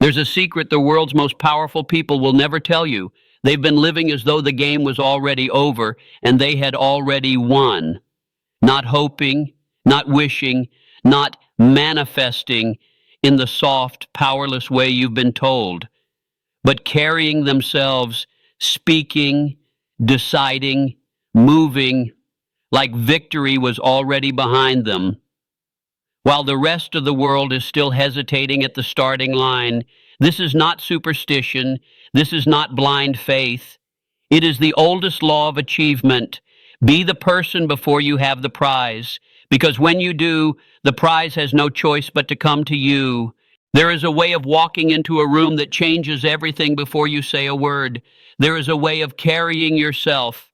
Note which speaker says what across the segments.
Speaker 1: There's a secret the world's most powerful people will never tell you. They've been living as though the game was already over and they had already won. Not hoping, not wishing, not manifesting in the soft, powerless way you've been told, but carrying themselves, speaking, deciding, moving, like victory was already behind them. While the rest of the world is still hesitating at the starting line, this is not superstition, this is not blind faith. It is the oldest law of achievement. Be the person before you have the prize, because when you do, the prize has no choice but to come to you. There is a way of walking into a room that changes everything before you say a word. There is a way of carrying yourself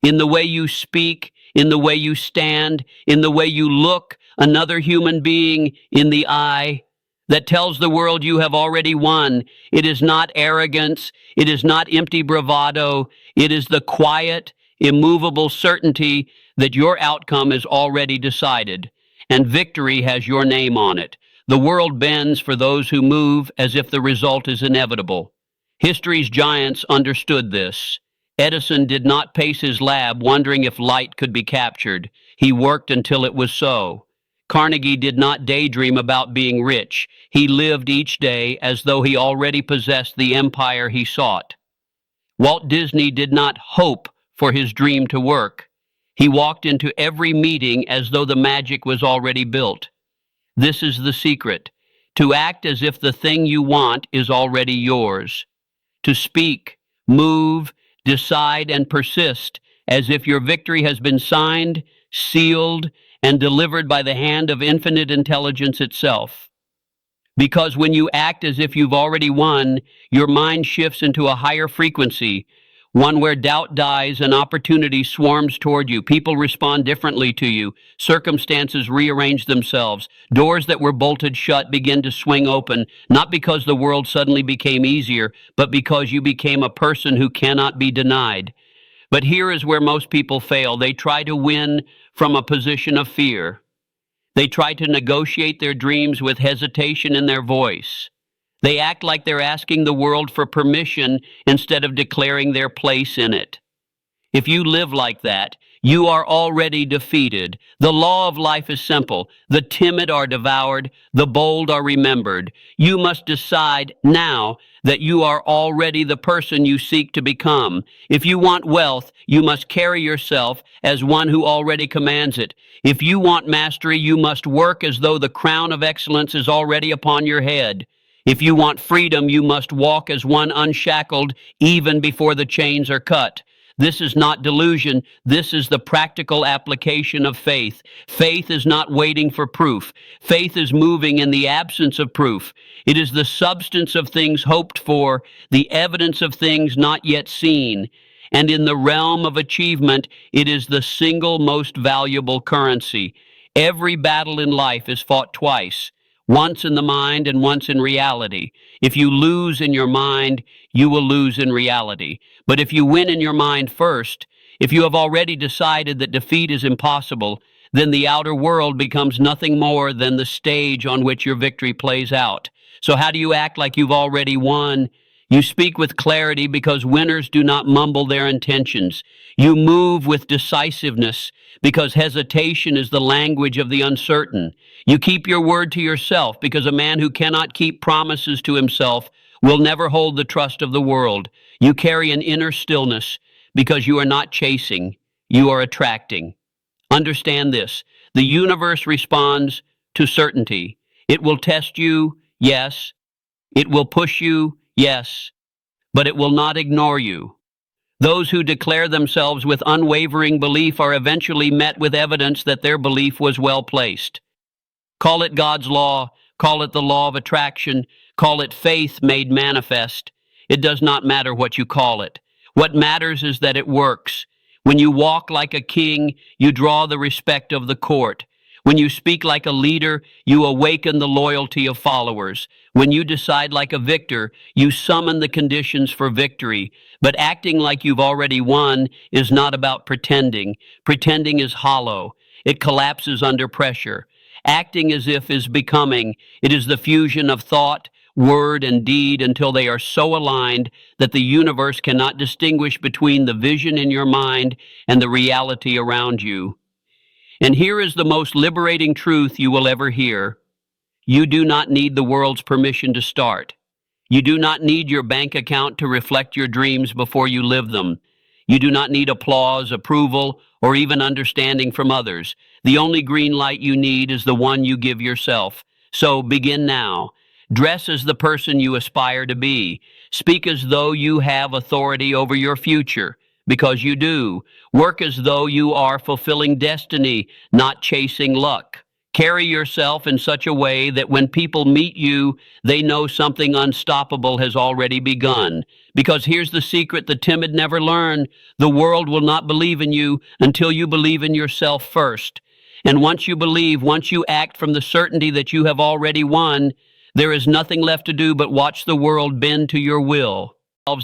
Speaker 1: in the way you speak, in the way you stand, in the way you look another human being in the eye that tells the world you have already won. It is not arrogance. It is not empty bravado. It is the quiet, immovable certainty that your outcome is already decided, and victory has your name on it. The world bends for those who move as if the result is inevitable. History's giants understood this. Edison did not pace his lab wondering if light could be captured. He worked until it was so. Carnegie did not daydream about being rich. He lived each day as though he already possessed the empire he sought. Walt Disney did not hope for his dream to work. He walked into every meeting as though the magic was already built. This is the secret: to act as if the thing you want is already yours. To speak, move, decide, and persist as if your victory has been signed, sealed, and delivered by the hand of infinite intelligence itself. Because when you act as if you've already won, your mind shifts into a higher frequency, one where doubt dies and opportunity swarms toward you. People respond differently to you. Circumstances rearrange themselves. Doors that were bolted shut begin to swing open, not because the world suddenly became easier, but because you became a person who cannot be denied. But here is where most people fail. They try to win from a position of fear. They try to negotiate their dreams with hesitation in their voice. They act like they're asking the world for permission instead of declaring their place in it. If you live like that, you are already defeated. The law of life is simple. The timid are devoured, the bold are remembered. You must decide now that you are already the person you seek to become. If you want wealth, you must carry yourself as one who already commands it. If you want mastery, you must work as though the crown of excellence is already upon your head. If you want freedom, you must walk as one unshackled even before the chains are cut. This is not delusion. This is the practical application of faith. Faith is not waiting for proof. Faith is moving in the absence of proof. It is the substance of things hoped for, the evidence of things not yet seen. And in the realm of achievement, it is the single most valuable currency. Every battle in life is fought twice, once in the mind and once in reality. If you lose in your mind, you will lose in reality. But if you win in your mind first, if you have already decided that defeat is impossible, then the outer world becomes nothing more than the stage on which your victory plays out. So how do you act like you've already won? You speak with clarity because winners do not mumble their intentions. You move with decisiveness because hesitation is the language of the uncertain. You keep your word to yourself because a man who cannot keep promises to himself will never hold the trust of the world. You carry an inner stillness because you are not chasing, you are attracting. Understand this: the universe responds to certainty. It will test you, yes. It will push you, yes. But it will not ignore you. Those who declare themselves with unwavering belief are eventually met with evidence that their belief was well placed. Call it God's law, call it the law of attraction, call it faith made manifest. It does not matter what you call it. What matters is that it works. When you walk like a king, you draw the respect of the court. When you speak like a leader, you awaken the loyalty of followers. When you decide like a victor, you summon the conditions for victory. But acting like you've already won is not about pretending. Pretending is hollow. It collapses under pressure. Acting as if is becoming. It is the fusion of thought, word, and deed until they are so aligned that the universe cannot distinguish between the vision in your mind and the reality around you. And here is the most liberating truth you will ever hear. You do not need the world's permission to start. You do not need your bank account to reflect your dreams before you live them. You do not need applause, approval, or even understanding from others. The only green light you need is the one you give yourself. So begin now. Dress as the person you aspire to be. Speak as though you have authority over your future, because you do. Work as though you are fulfilling destiny, not chasing luck. Carry yourself in such a way that when people meet you, they know something unstoppable has already begun. Because here's the secret the timid never learn. The world will not believe in you until you believe in yourself first. And once you believe, once you act from the certainty that you have already won, there is nothing left to do but watch the world bend to your will.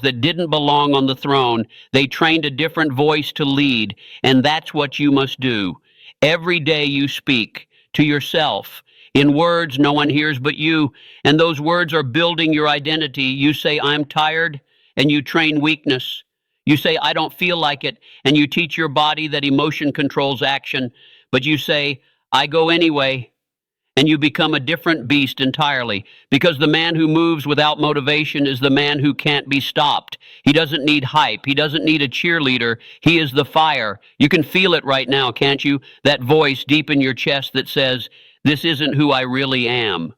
Speaker 1: That didn't belong on the throne. They trained a different voice to lead, and that's what you must do. Every day you speak to yourself in words no one hears but you, and those words are building your identity. You say, I'm tired, and you train weakness. You say, I don't feel like it, and you teach your body that emotion controls action. But you say, I go anyway, and you become a different beast entirely, because the man who moves without motivation is the man who can't be stopped. He doesn't need hype. He doesn't need a cheerleader. He is the fire. You can feel it right now, can't you? That voice deep in your chest that says, this isn't who I really am.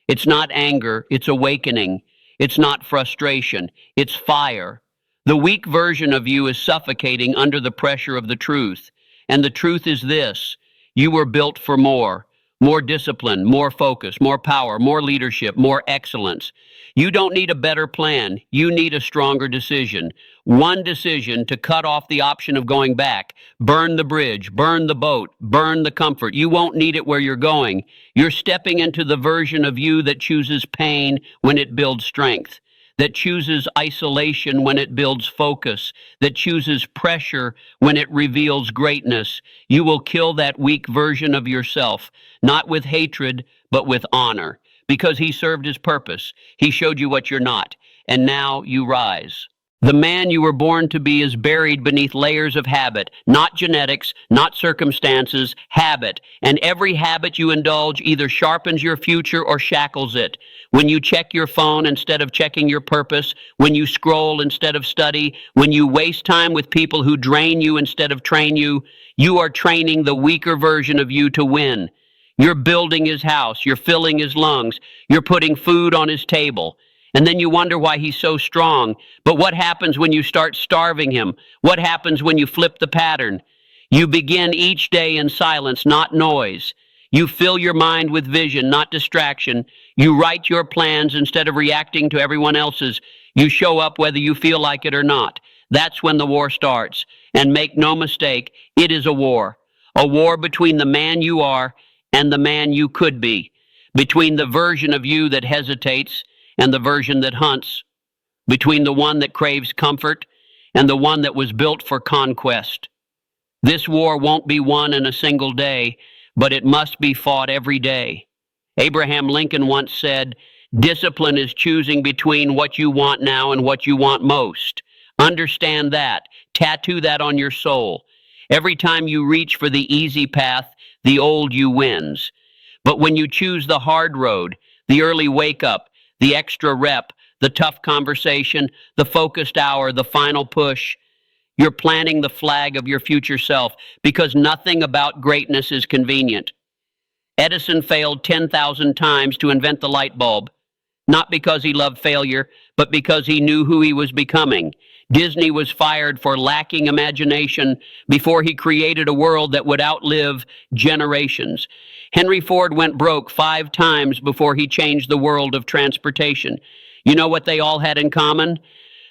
Speaker 1: It's not anger. It's awakening. It's not frustration. It's fire. The weak version of you is suffocating under the pressure of the truth. And the truth is this: you were built for more. More discipline, more focus, more power, more leadership, more excellence. You don't need a better plan. You need a stronger decision. One decision to cut off the option of going back. Burn the bridge, burn the boat, burn the comfort. You won't need it where you're going. You're stepping into the version of you that chooses pain when it builds strength, that chooses isolation when it builds focus, that chooses pressure when it reveals greatness. You will kill that weak version of yourself, not with hatred, but with honor, because he served his purpose. He showed you what you're not, and now you rise. The man you were born to be is buried beneath layers of habit, not genetics, not circumstances, habit. And every habit you indulge either sharpens your future or shackles it. When you check your phone instead of checking your purpose, when you scroll instead of study, when you waste time with people who drain you instead of train you, you are training the weaker version of you to win. You're building his house, you're filling his lungs, you're putting food on his table. And then you wonder why he's so strong. But what happens when you start starving him? What happens when you flip the pattern? You begin each day in silence, not noise. You fill your mind with vision, not distraction. You write your plans instead of reacting to everyone else's. You show up whether you feel like it or not. That's when the war starts. And make no mistake, it is a war between the man you are and the man you could be, between the version of you that hesitates and the version that hunts, between the one that craves comfort and the one that was built for conquest. This war won't be won in a single day, but it must be fought every day. Abraham Lincoln once said, discipline is choosing between what you want now and what you want most. Understand that. Tattoo that on your soul. Every time you reach for the easy path, the old you wins. But when you choose the hard road, the early wake up, the extra rep, the tough conversation, the focused hour, the final push, you're planting the flag of your future self, because nothing about greatness is convenient. Edison failed 10,000 times to invent the light bulb, not because he loved failure, but because he knew who he was becoming. Disney was fired for lacking imagination before he created a world that would outlive generations. Henry Ford went broke 5 times before he changed the world of transportation. You know what they all had in common?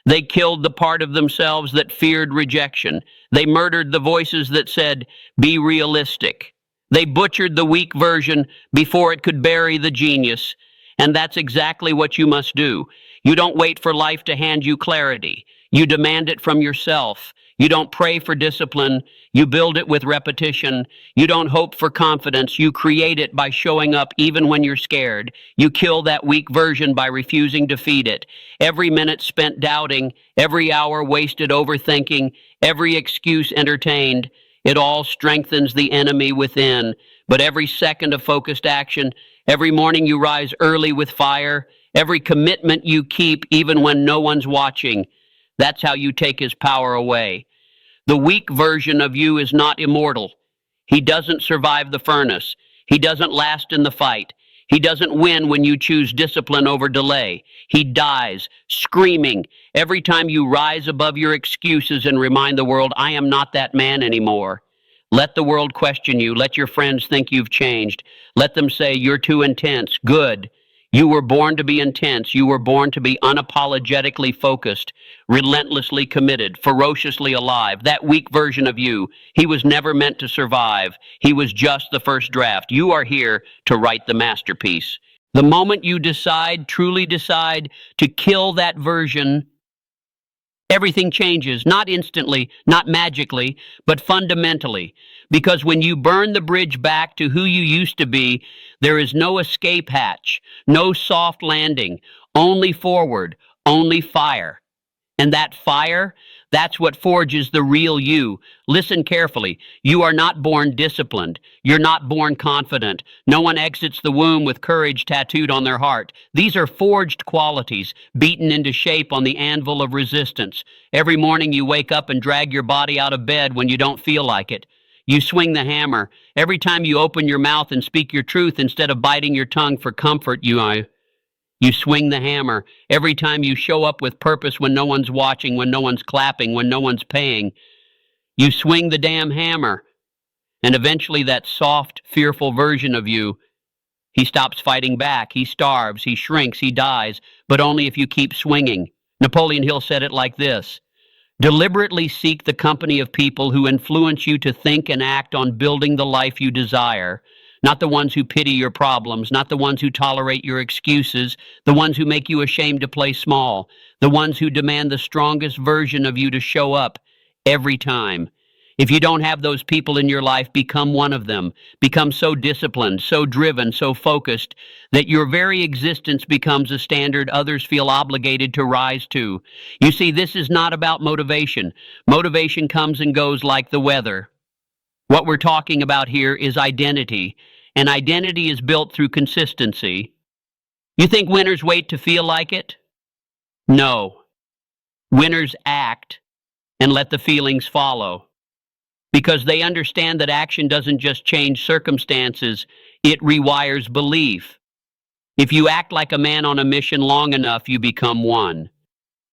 Speaker 1: They killed the part of themselves that feared rejection. They murdered the voices that said, be realistic. They butchered the weak version before it could bury the genius. And that's exactly what you must do. You don't wait for life to hand you clarity. You demand it from yourself. You don't pray for discipline. You build it with repetition. You don't hope for confidence. You create it by showing up even when you're scared. You kill that weak version by refusing to feed it. Every minute spent doubting, every hour wasted overthinking, every excuse entertained, it all strengthens the enemy within. But every second of focused action, every morning you rise early with fire, every commitment you keep even when no one's watching, that's how you take his power away. The weak version of you is not immortal. He doesn't survive the furnace. He doesn't last in the fight. He doesn't win when you choose discipline over delay. He dies, screaming, every time you rise above your excuses and remind the world, I am not that man anymore. Let the world question you. Let your friends think you've changed. Let them say, you're too intense. Good. You were born to be intense. You were born to be unapologetically focused, relentlessly committed, ferociously alive. That weak version of you, he was never meant to survive. He was just the first draft. You are here to write the masterpiece. The moment you decide, truly decide, to kill that version, everything changes, not instantly, not magically, but fundamentally. Because when you burn the bridge back to who you used to be, there is no escape hatch, no soft landing, only forward, only fire. And that fire, that's what forges the real you. Listen carefully. You are not born disciplined. You're not born confident. No one exits the womb with courage tattooed on their heart. These are forged qualities, beaten into shape on the anvil of resistance. Every morning you wake up and drag your body out of bed when you don't feel like it. You swing the hammer. Every time you open your mouth and speak your truth instead of biting your tongue for comfort, you swing the hammer. Every time you show up with purpose when no one's watching, when no one's clapping, when no one's paying, you swing the damn hammer. And eventually that soft, fearful version of you, he stops fighting back. He starves, he shrinks, he dies, but only if you keep swinging. Napoleon Hill said it like this: deliberately seek the company of people who influence you to think and act on building the life you desire. Not the ones who pity your problems, not the ones who tolerate your excuses, the ones who make you ashamed to play small, the ones who demand the strongest version of you to show up every time. If you don't have those people in your life, become one of them. Become so disciplined, so driven, so focused that your very existence becomes a standard others feel obligated to rise to. You see, this is not about motivation. Motivation comes and goes like the weather. What we're talking about here is identity, and identity is built through consistency. You think winners wait to feel like it? No. Winners act and let the feelings follow, because they understand that action doesn't just change circumstances, it rewires belief. If you act like a man on a mission long enough, you become one.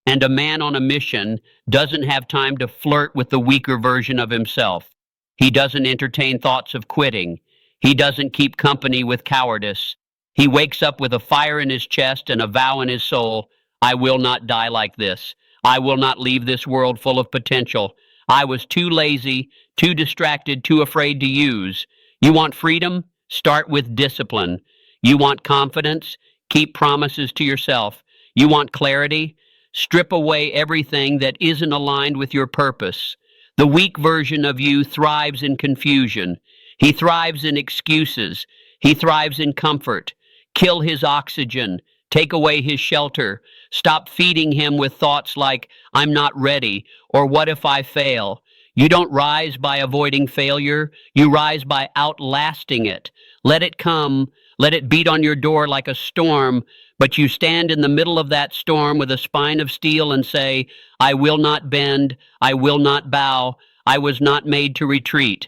Speaker 1: And a man on a mission doesn't have time to flirt with the weaker version of himself. He doesn't entertain thoughts of quitting. He doesn't keep company with cowardice. He wakes up with a fire in his chest and a vow in his soul: I will not die like this. I will not leave this world full of potential. I was too lazy, too distracted, too afraid to use. You want freedom? Start with discipline. You want confidence? Keep promises to yourself. You want clarity? Strip away everything that isn't aligned with your purpose. The weak version of you thrives in confusion. He thrives in excuses. He thrives in comfort. Kill his oxygen. Take away his shelter. Stop feeding him with thoughts like, I'm not ready, or what if I fail? You don't rise by avoiding failure. You rise by outlasting it. Let it come. Let it beat on your door like a storm, but you stand in the middle of that storm with a spine of steel and say, I will not bend. I will not bow. I was not made to retreat.